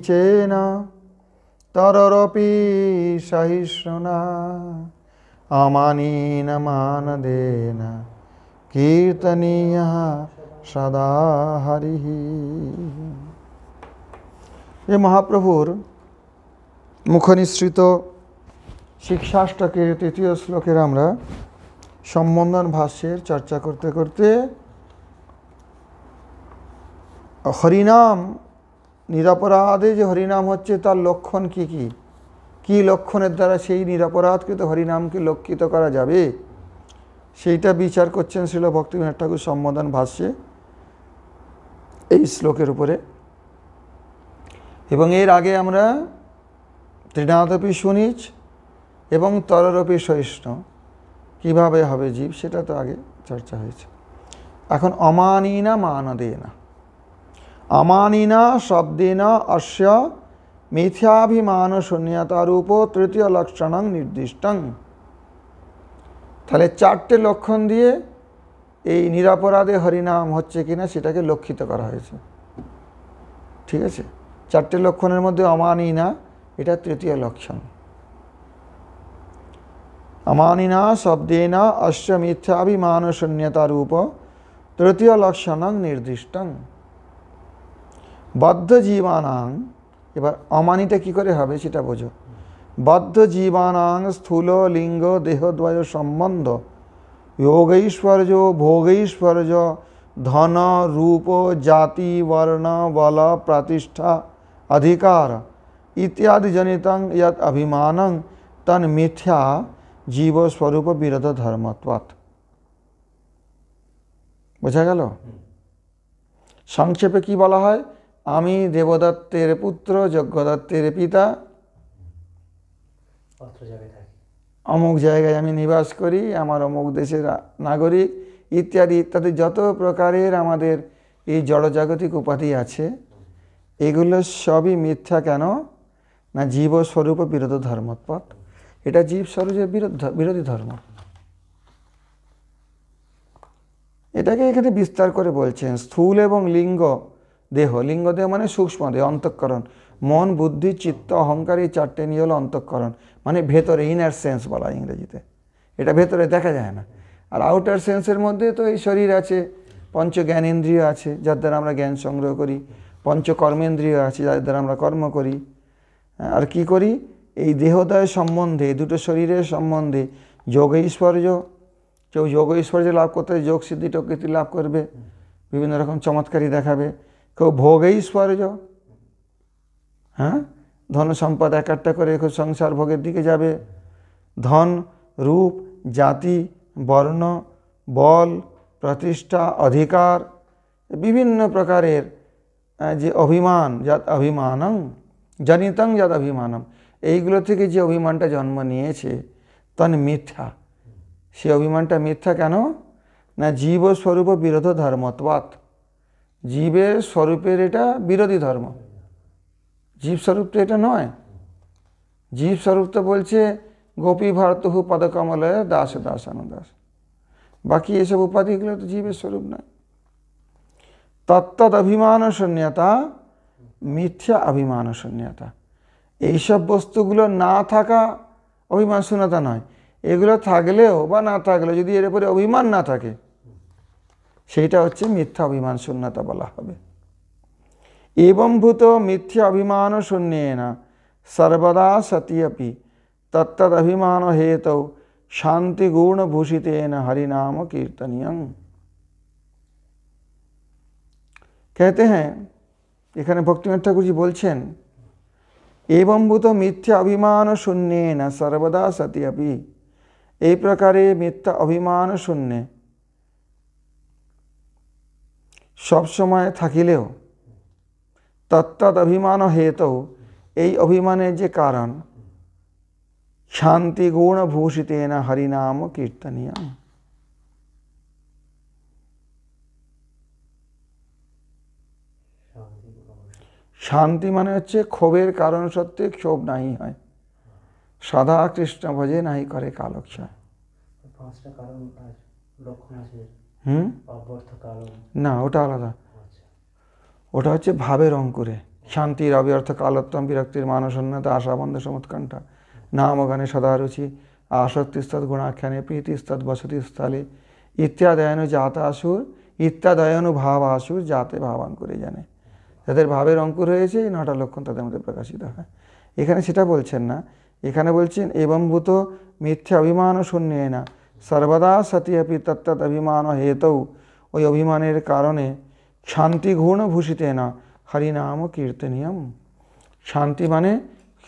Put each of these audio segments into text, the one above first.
কিঞ্চেন তররপি সহিষ্ণুনা আমানীন মানদেন কীর্তনীয়ঃ সদা হরিঃ। এ মহাপ্রভুর মুখনিসৃত শিক্ষাষ্টকের তৃতীয় শ্লোকের আমরা সম্বন্ধন ভাষ্যের চর্চা করতে করতে হরিনাম নিরপরাধে যে হরিনাম হচ্ছে তার লক্ষণ কি কি, কি লক্ষণের দ্বারা সেই নিরপরাধকৃত হরিনামকে লক্ষিত করা যাবে সেইটা বিচার করছেন শ্রীল ভক্তিবিনোদ ঠাকুর সম্বোধন ভাষ্যে এই শ্লোকের উপরে। এবং এর আগে আমরা তৃণাদপি সুনীচ এবং তররপি সহিষ্ণু কীভাবে হবে জীব সেটা তো আগে চর্চা হয়েছে। এখন অমানিনা মানদেনা, আমানিনা শব্দেন অস্য মিথ্যাভিমান শূন্যতারূপ তৃতীয় লক্ষণং নির্দিষ্টং। তাহলে চারটে লক্ষণ দিয়ে এই নিরপরাধে হরিনাম হচ্ছে কিনা সেটাকে লক্ষিত করা হয়েছে। ঠিক আছে, চারটে লক্ষণের মধ্যে অমানিনা এটা তৃতীয় লক্ষণ। আমানিনা শব্দেন অস্য মিথ্যাভিমান শূন্যতারূপ তৃতীয় লক্ষণং নির্দিষ্টং। বদ্ধ জীবানাং, এবার অমানিটা কি করে হবে সেটা বোঝো। বদ্ধ জীবানাং স্থূল লিঙ্গ দেহদ্বয় সম্বন্ধ যোগৈশ্বর্য ভোগৈশ্বর্য ধন রূপ জাতি বর্ণ বল প্রতিষ্ঠা অধিকার ইত্যাদি জনিতং যৎ অভিমানং তন মিথ্যা জীবস্বরূপ বিরোধ ধর্মত্বাৎ। বোঝা গেল? সংক্ষেপে কি বলা হয়? আমি দেবদত্তের পুত্র, যজ্ঞদত্তের পিতা, অমুক জায়গায় আমি নিবাস করি, আমার অমুক দেশের নাগরিক ইত্যাদি ইত্যাদি যত প্রকারের আমাদের এই জড়জাগতিক উপাধি আছে এগুলো সবই মিথ্যা। কেন না জীবস্বরূপ বিরোধ ধর্মোৎপদ, এটা জীব স্বরূপের বিরোধী ধর্ম। এটাকে এখানে বিস্তার করে বলছেন। স্থূল এবং লিঙ্গ দেহ, লিঙ্গ দেহ মানে সূক্ষ্ম দেহ, অন্তঃকরণ, মন বুদ্ধি চিত্ত অহংকার, এই চারটে নিয়ে হলো অন্তঃকরণ, মানে ভেতরে, ইনার সেন্স বলা ইংরেজিতে। এটা ভেতরে দেখা যায় না। আর আউটার সেন্সের মধ্যে তো এই শরীর আছে, পঞ্চ জ্ঞানেন্দ্রিয় আছে যার দ্বারা আমরা জ্ঞান সংগ্রহ করি, পঞ্চ কর্মেন্দ্রিয় আছে যার দ্বারা আমরা কর্ম করি। আর কি করি? এই দেহদয় সম্বন্ধে, দুটো শরীরের সম্বন্ধে যোগ ঐশ্বর্য, কেউ যোগ ঐশ্বর্য লাভ করতে যোগ সিদ্ধি টকৃতি লাভ করবে, বিভিন্ন রকম চমৎকারী দেখাবে। কেউ ভোগ ঐশ্বর্য, হ্যাঁ, ধন সম্পদ এক একটা করে কেউ সংসার ভোগের দিকে যাবে। ধন রূপ জাতি বর্ণ বল প্রতিষ্ঠা অধিকার, বিভিন্ন প্রকারের যে অভিমান, যৎ অভিমানং জনিতং যৎ অভিমানম, এইগুলো থেকে যে অভিমানটা জন্ম নিয়েছে তন মিথ্যা। সে অভিমানটা মিথ্যা কেন না জীবস্বরূপ বিরোধ ধর্মত্বাৎ, জীবের স্বরূপের এটা বিরোধী ধর্ম। জীব স্বরূপ তো এটা নয়। জীব স্বরূপ তো বলছে গোপী ভারতহু পদকমলয় দাস দাসানুদাস, বাকি এসব উপাধিগুলো তো জীবের স্বরূপ নয়। তত্তদ অভিমান শূন্যতা মিথ্যা অভিমান শূন্যতা, এইসব বস্তুগুলো না থাকা অভিমান শূন্যতা নয়, এগুলো থাকলেও বা না থাকলেও যদি এর উপরে অভিমান না থাকে সেইটা হচ্ছে মিথ্যা অভিমান শূন্যতা বলা হবে। এবংভূত মিথ্যা অভিমান শূন্যেন সর্বদা সতি अपि तत्तद अभिमान हेतु शांति गुण भूषितेन हरिनाम कीर्तनीयं। कहते हैं এখানে ভক্তিবিনোদ ঠাকুরজি বলছেন এবংভূত মিথ্যা অভিমান শূন্যেন সর্বদা সতি अपि, এই প্রকারে মিথ্যা অভিমান শূন্যে সবসময় থাকিলেও তত্তদ অভিমান হেতু, এই অভিমানের যে কারণ শান্তি গুণ ভূষিতেন হরিনাম কীর্তনীয়। শান্তি মানে হচ্ছে ক্ষোভের কারণ সত্ত্বে ক্ষোভ নাহি হয়, সদা কৃষ্ণ ভজে নাহি করে কালক্ষয়। না, ওটা আলাদা, ওটা হচ্ছে ভাবের অঙ্কুরে। শান্তির অব্যর্থ কালোত্তম বিরক্তির মানশূন্যতা আশাবন্ধ সমুৎকণ্ঠা নামগানে সদারুচি আসক্তিস্তৎ গুণাখ্যানে প্রীতিস্তৎ বসতিস্থলে ইত্যাদয়নু জাতাসুর ইত্যাদয়নু ভাব আসুর যাতে ভাবাঙ্কুরে জানে। যাদের ভাবের অঙ্কুর হয়েছে এই 9টা লক্ষণ তাদের মধ্যে প্রকাশিত হয়। এখানে সেটা বলছেন না, এখানে বলছেন এবংভূত মিথ্যা অভিমান শূন্যেন সর্বদা সতি অপি তত্তৎ অভিমান হেতৌ, ওই অভিমানের কারণে শান্তি গুণ ভূষিতেন হরিনাম কীর্তনীয়ম। শান্তি মানে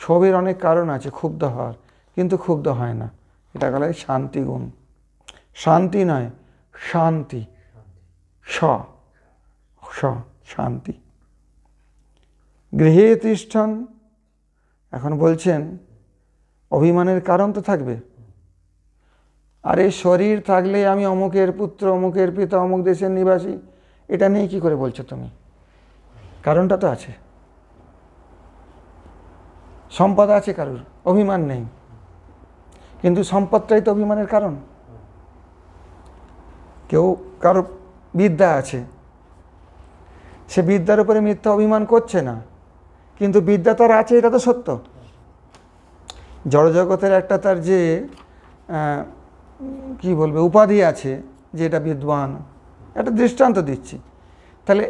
ক্ষোভের অনেক কারণ আছে ক্ষুব্ধ হওয়ার, কিন্তু ক্ষুব্ধ হয় না, এটা বলা হয় শান্তি গুণ। শান্তি নয় শান্তি, শান্তি। গৃহে তিষ্ঠন, এখন বলছেন অভিমানের কারণ তো থাকবে। আরে শরীর থাকলে আমি অমুকের পুত্র, অমুকের পিতা, অমুক দেশের নিবাসী, এটা নিয়ে কি করে বলছো তুমি? কারণটা তো আছে। সম্পদ আছে কারোর, অভিমান নেই, কিন্তু সম্পদটাই তো অভিমানের কারণ। কেউ কারো বিদ্যা আছে, সে বিদ্যার উপরে মিথ্যা অভিমান করছে না, কিন্তু বিদ্যা তার আছে, এটা তো সত্য। জড়জগতের একটা তার যে কি বলবে উপাধি আছে যে এটা বিদ্বান, একটা দৃষ্টান্ত দিচ্ছি, তাহলে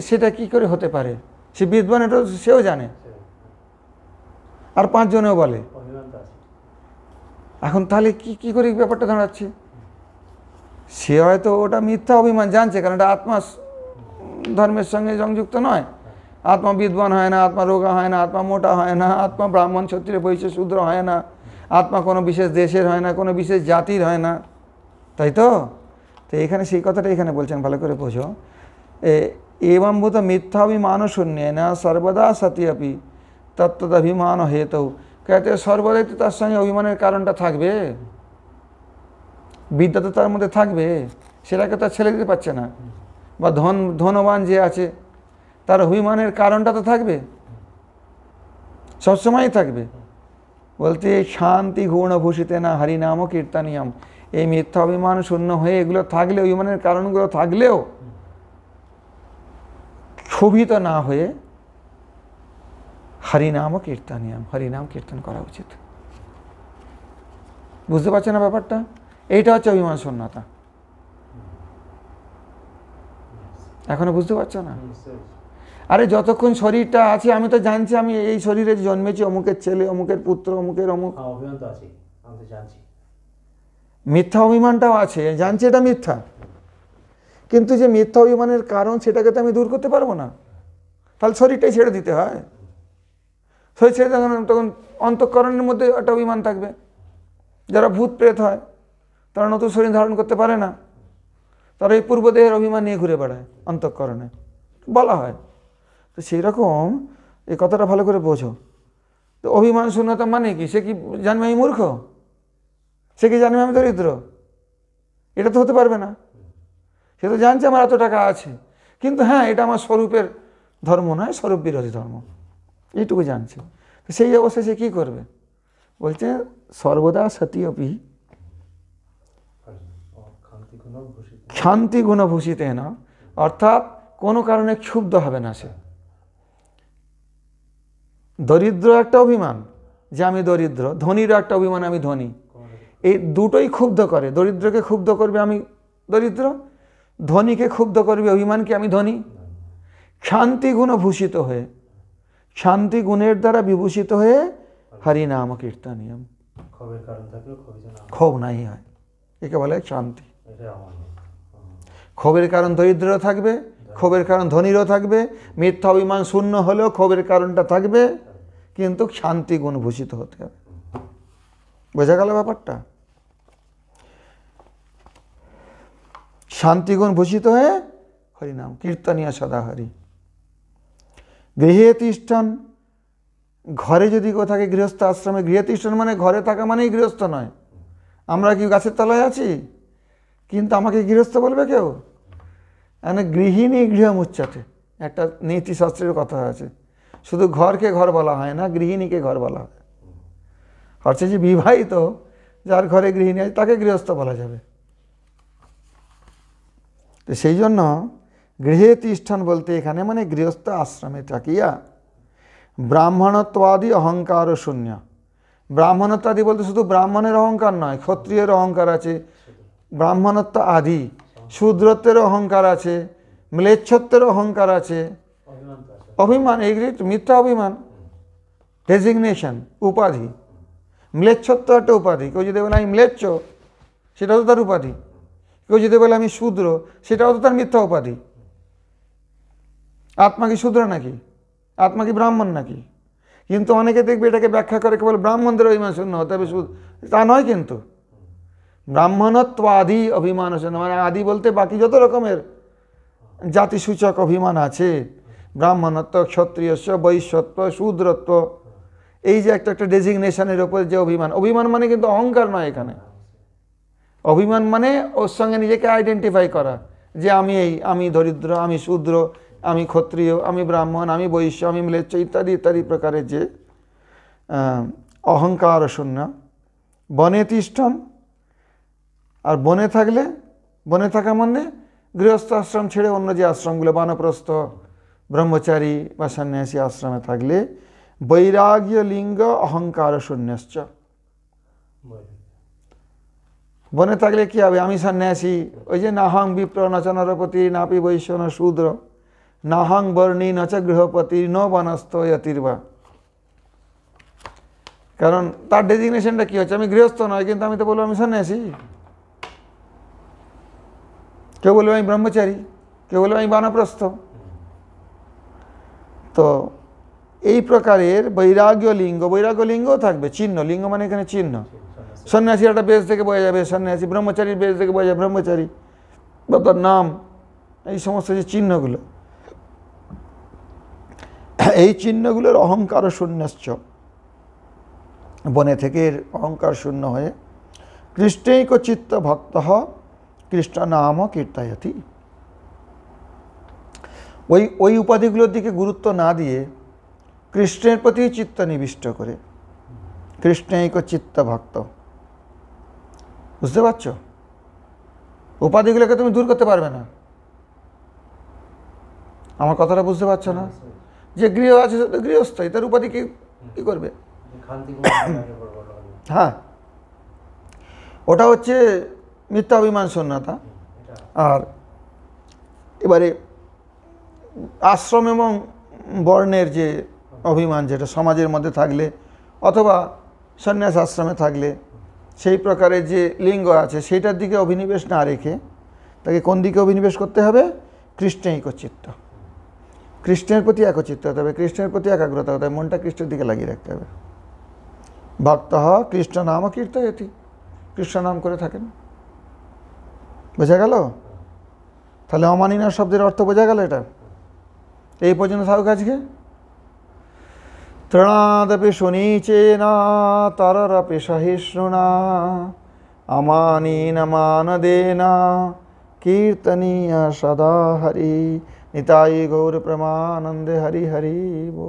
সেটা কি করে হতে পারে? সে বিদ্বান এটা সেও জানে, আর 5 জনেও বলে। এখন তাহলে কি করে ব্যাপারটা দাঁড়াচ্ছে? সে হয়তো ওটা মিথ্যা অভিমান জানছে, কারণ এটা আত্মা ধর্মের সঙ্গে সংযুক্ত নয়। আত্মা বিদ্বান হয় না, আত্মা রোগা হয় না, আত্মা মোটা হয় না, আত্মা ব্রাহ্মণ ক্ষত্রিয় বৈশ্য শূদ্র হয় না, আত্মা কোনো বিশেষ দেশের হয় না, কোনো বিশেষ জাতির হয় না, তাই তো? তো এখানে সেই কথাটা এখানে বলছেন, ভালো করে বোঝো। এবংভূত মিথ্যা অভিমান শূন্যেন সর্বদা সতি অপি তত্তৎ অভিমান হেতৌ, कहते সর্বদাই তো তার সঙ্গে অভিমানের কারণটা থাকবে। বিদ্যা তো তার মধ্যে থাকবে, সেটাকে তার ছেড়ে দিতে পারছে না। বা ধনবান যে আছে তার অভিমানের কারণটা তো থাকবে, সবসময়ই থাকবে। বলতে শান্তি গুণভূষিতে না হরিনাম কীর্তনীয়ম, এই মিথ্যা অভিমান শূন্য হয়ে এগুলো থাকলে, অভিমানের কারণগুলো থাকলেও ক্ষোভিত না হয়ে হরিনাম কীর্তনীয়ম, হরিনাম কীর্তন করা উচিত। বুঝতে পারছে না ব্যাপারটা? এইটা হচ্ছে অভিমান শূন্যতা। এখনো বুঝতে পারছো না? আরে যতক্ষণ শরীরটা আছে আমি তো জানছি আমি এই শরীরে জন্মেছি, অমুকের ছেলে, অমুকের পুত্র, অমুকের অমুক। মিথ্যা অভিমানটাও আছে, জানছি এটা মিথ্যা, কিন্তু যে মিথ্যা অভিমানের কারণ সেটাকে তো আমি দূর করতে পারবো না। তাহলে শরীরটাই ছেড়ে দিতে হয়। শরীর ছেড়ে তখন অন্তঃকরণের মধ্যে একটা অভিমান থাকবে। যারা ভূত প্রেত হয় তারা নতুন শরীর ধারণ করতে পারে না, তারা এই পূর্বদেহের অভিমান নিয়ে ঘুরে বেড়ায় অন্তঃকরণে, বলা হয়। তো সেই রকম এই কথাটা ভালো করে বোঝো। তো অভিমান শূন্যতা মানে কি? সে কি জানবে আমি মূর্খ? সে কি জানবে আমি দরিদ্র? এটা তো হতে পারবে না। সে তো জানছে আমার এত টাকা আছে, কিন্তু হ্যাঁ এটা আমার স্বরূপের ধর্ম নয়, স্বরূপ বিরোধী ধর্ম, এইটুকু জানছে। তো সেই অবস্থায় সে কী করবে? বলছে সর্বদা সতি অপি শান্তি গুণভূষিতে না, অর্থাৎ কোনো কারণে ক্ষুব্ধ হবে না সে। দরিদ্র একটা অভিমান যে আমি দরিদ্র, ধনীরও একটা অভিমান আমি ধনী, এই দুটোই ক্ষুব্ধ করে। দরিদ্রকে ক্ষুব্ধ করবে আমি দরিদ্র, ধনীকে ক্ষুব্ধ করবে অভিমানকে আমি ধনী। শান্তি গুণভূষিত হয়ে, শান্তি গুণের দ্বারা বিভূষিত হয়ে হরিনাম কীর্তনীয়ম, ক্ষোভ নাই হয়, একে বলে শান্তি। ক্ষোভের কারণ দরিদ্র থাকবে, ক্ষোভের কারণ ধনীরও থাকবে, মিথ্যা অভিমান শূন্য হলেও ক্ষোভের কারণটা থাকবে, কিন্তু শান্তি গুণ ভূষিত হতে হবে। বোঝা গেল ব্যাপারটা? শান্তিগুণ ভূষিত হয়ে হরিনাম কীর্তনীয় সদা হরি। গৃহে তিষ্ঠন, ঘরে যদি কেউ থাকে, গৃহস্থ আশ্রমে, গৃহে তিষ্ঠন মানে ঘরে থাকা মানেই গৃহস্থ নয়। আমরা কি গাছের তলায় আছি কিন্তু আমাকে গৃহস্থ বলবে কেউ? মানে গৃহিণী গৃহমুচ্যতে, একটা নীতিশাস্ত্রের কথা আছে। শুধু ঘরকে ঘর বলা হয় না, গৃহিণীকে ঘর বলা হয়। অর্থাৎ যে বিবাহিত, যার ঘরে গৃহিণী আছে তাকে গৃহস্থ বলা যাবে। তো সেই জন্য গৃহে তিষ্ঠন বলতে এখানে মানে গৃহস্থ আশ্রমে থাকিয়া ব্রাহ্মণত্বাদি অহংকার শূন্য। ব্রাহ্মণত্বাদি বলতে শুধু ব্রাহ্মণের অহংকার নয়, ক্ষত্রিয়ের অহংকার আছে, ব্রাহ্মণত্ব আদি, শূদ্রত্বের অহংকার আছে, ম্লেচ্ছত্বের অহংকার আছে, অভিমান, এগুলি মিথ্যা অভিমান, ডেজিগনেশন, উপাধি। ম্লেচ্ছত্ব একটা উপাধি, কেউ যদি বলে আমি ম্লেচ্ছ সেটাও তো তার উপাধি, কেউ যদি বলে আমি শূদ্র সেটাও তো তার মিথ্যা উপাধি। আত্মা কি শূদ্র নাকি? আত্মা কি ব্রাহ্মণ নাকি? কিন্তু অনেকে দেখবে এটাকে ব্যাখ্যা করে কেবল ব্রাহ্মণদের অভিমান শূন্য হতে হবে, তা নয়। কিন্তু ব্রাহ্মণত্ব আদি অভিমান শূন্য, মানে আদি বলতে বাকি যত রকমের জাতিসূচক অভিমান আছে, ব্রাহ্মণত্ব, ক্ষত্রিয়স্য, বৈশ্যত্ব, শূদ্রত্ব, এই যে একটা একটা ডেজিগনেশনের ওপর যে অভিমান, অভিমান মানে কিন্তু অহংকার নয়। এখানে অভিমান মানে ওর সঙ্গে নিজেকে আইডেন্টিফাই করা, যে আমি এই, আমি দরিদ্র, আমি শূদ্র, আমি ক্ষত্রিয়, আমি ব্রাহ্মণ, আমি বৈশ্য, আমি ম্লেচ্ছ ইত্যাদি ইত্যাদি প্রকারের যে অহংকার শূন্য। বনে তিষ্ঠন, আর বনে থাকলে, বনে থাকা মানে গৃহস্থ আশ্রম ছেড়ে অন্য যে আশ্রমগুলো, বানপ্রস্থ, ব্রহ্মচারী বা সন্ন্যাসী আশ্রমে থাকলে বৈরাগ্য লিঙ্গ অহংকার শূন্যশ্চ। বনে থাকলে কি হবে? আমি সন্ন্যাসী, ওই যে নাহং বিপ্র নচ নরপতি নাপি বৈশ্য ন শূদ্র নাহং বর্ণী নচ গৃহপতি ন বনস্থ যতির্বা। কারণ তার ডেজিগনেশনটা কি হচ্ছে? আমি গৃহস্থ নয়, কিন্তু আমি তো বলবো আমি সন্ন্যাসী। কেউ বলবে আমি ব্রহ্মচারী, কেউ বলবে আমি বানপ্রস্থ। তো এই প্রকারের বৈরাগ্য লিঙ্গ, বৈরাগ্য লিঙ্গও থাকবে, চিহ্ন, লিঙ্গ মানে এখানে চিহ্ন। সন্ন্যাসীর একটা বেশ থেকে বোঝা যাবে সন্ন্যাসী, ব্রহ্মচারীর বেশ থেকে বোঝা যাবে ব্রহ্মচারী, বা তার নাম, এই সমস্ত যে চিহ্নগুলো, এই চিহ্নগুলোর অহংকার শূন্যশ্চ, বনে থেকে অহংকার শূন্য হয়ে কৃষ্ণৈক চিত্ত ভক্ত কৃষ্ণ নাম কীর্তয়তি। ওই উপাধিগুলোর দিকে গুরুত্ব না দিয়ে কৃষ্ণের প্রতি চিত্ত নিবিষ্ট করে, কৃষ্ণৈক চিত্ত ভক্ত। বুঝতে পারছ? উপাধিগুলোকে তুমি দূর করতে পারবে না। আমার কথাটা বুঝতে পারছো না? যে গৃহ আছে গৃহস্থই, তার উপাধি কি করবে? হ্যাঁ, ওটা হচ্ছে মিথ্যা অভিমান শূন্যতা। আর এবারে আশ্রম এবং বর্ণের যে অভিমান, যেটা সমাজের মধ্যে থাকলে অথবা সন্ন্যাস আশ্রমে থাকলে সেই প্রকারের যে লিঙ্গ আছে সেইটার দিকে অভিনিবেশ না রেখে তাকে কোন দিকে অভিনিবেশ করতে হবে? কৃষ্ণৈক চিত্ত, কৃষ্ণের প্রতি একচিত্ত হতে হবে, কৃষ্ণের প্রতি একাগ্রতা হতে হবে, মনটা কৃষ্ণের দিকে লাগিয়ে রাখতে হবে। ভক্ত কৃষ্ণ নাম কীর্তয়তি, কৃষ্ণ নাম করে থাকেন। বোঝা গেল? তাহলে অমানিনা শব্দের অর্থ বোঝা গেল। এটা এই পর্যন্ত থাকুক আজকে। তৃণাদপি সুনীচেনা তররপি সহিষ্ণুনা আমানীন মানদেনা কীর্তনীয় সদা হরি। নিতাই গৌর প্রেমানন্দে হরি হরি বো।